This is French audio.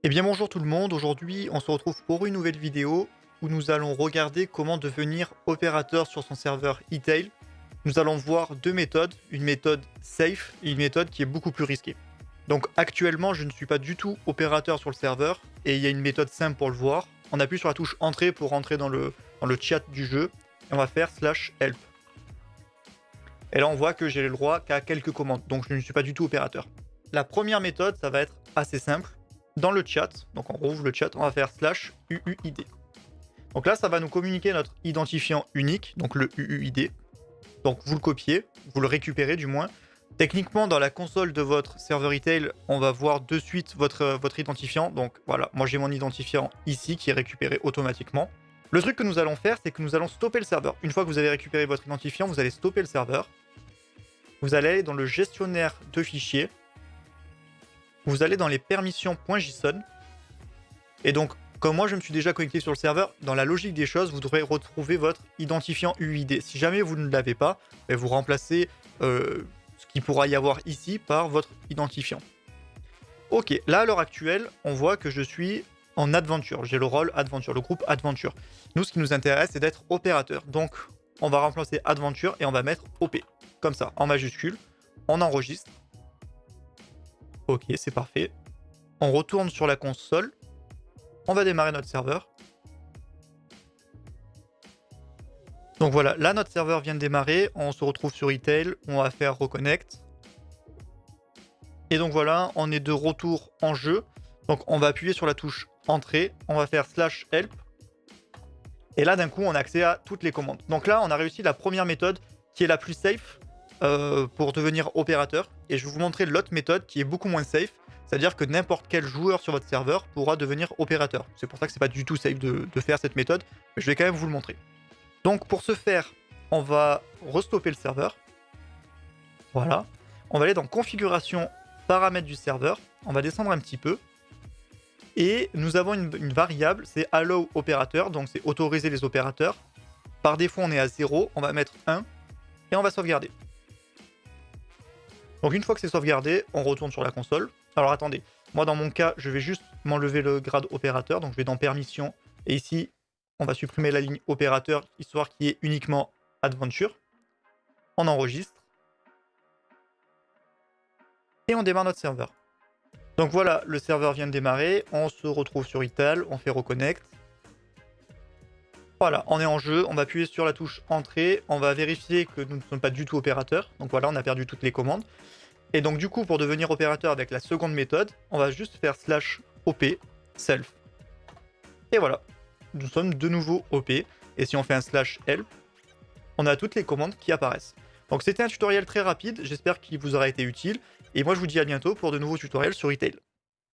Eh bien bonjour tout le monde, aujourd'hui on se retrouve pour une nouvelle vidéo où nous allons regarder comment devenir opérateur sur son serveur e-tail. Nous allons voir deux méthodes, une méthode safe et une méthode qui est beaucoup plus risquée. Donc actuellement je ne suis pas du tout opérateur sur le serveur et il y a une méthode simple pour le voir. On appuie sur la touche entrée pour rentrer dans le chat du jeu et on va faire /help. Et là on voit que j'ai le droit qu'à quelques commandes, donc je ne suis pas du tout opérateur. La première méthode, ça va être assez simple. Dans le chat, donc on rouvre le chat, on va faire /UUID. Donc là, ça va nous communiquer notre identifiant unique, donc le UUID. Donc vous le copiez, vous le récupérez du moins. Techniquement, dans la console de votre serveur retail, on va voir de suite votre identifiant. Donc voilà, moi j'ai mon identifiant ici qui est récupéré automatiquement. Le truc que nous allons faire, c'est que nous allons stopper le serveur. Une fois que vous avez récupéré votre identifiant, vous allez stopper le serveur. Vous allez aller dans le gestionnaire de fichiers. Vous allez dans les permissions.json. Et donc, comme moi je me suis déjà connecté sur le serveur, dans la logique des choses, vous devrez retrouver votre identifiant UID. Si jamais vous ne l'avez pas, vous remplacez ce qu'il pourra y avoir ici par votre identifiant. Ok, là à l'heure actuelle, on voit que je suis en Adventure. J'ai le rôle Adventure, le groupe Adventure. Nous, ce qui nous intéresse, c'est d'être opérateur. Donc, on va remplacer Adventure et on va mettre OP. Comme ça, en majuscule. On enregistre. Ok, c'est parfait. On retourne sur la console. On va démarrer notre serveur. Donc voilà, là notre serveur vient de démarrer. On se retrouve sur Retail. On va faire Reconnect. Et donc voilà, on est de retour en jeu. Donc on va appuyer sur la touche Entrée. On va faire /help. Et là d'un coup, on a accès à toutes les commandes. Donc là, on a réussi la première méthode qui est la plus safe pour devenir opérateur. Et je vais vous montrer l'autre méthode qui est beaucoup moins safe. C'est-à-dire que n'importe quel joueur sur votre serveur pourra devenir opérateur. C'est pour ça que c'est pas du tout safe de faire cette méthode, mais je vais quand même vous le montrer. Donc pour ce faire, on va restopper le serveur. Voilà. On va aller dans configuration, paramètres du serveur. On va descendre un petit peu. Et nous avons une variable, c'est allow opérateur, donc c'est autoriser les opérateurs. Par défaut, on est à 0, on va mettre 1 et on va sauvegarder. Donc une fois que c'est sauvegardé, on retourne sur la console. Alors attendez, moi dans mon cas, je vais juste m'enlever le grade opérateur, donc je vais dans permission, et ici, on va supprimer la ligne opérateur, histoire qu'il y ait uniquement Adventure. On enregistre. Et on démarre notre serveur. Donc voilà, le serveur vient de démarrer, on se retrouve sur Ital, on fait Reconnect. Voilà, on est en jeu, on va appuyer sur la touche Entrée, on va vérifier que nous ne sommes pas du tout opérateurs. Donc voilà, on a perdu toutes les commandes. Et donc du coup, pour devenir opérateur avec la seconde méthode, on va juste faire /op self. Et voilà, nous sommes de nouveau OP. Et si on fait un /help, on a toutes les commandes qui apparaissent. Donc c'était un tutoriel très rapide, j'espère qu'il vous aura été utile. Et moi je vous dis à bientôt pour de nouveaux tutoriels sur Retail.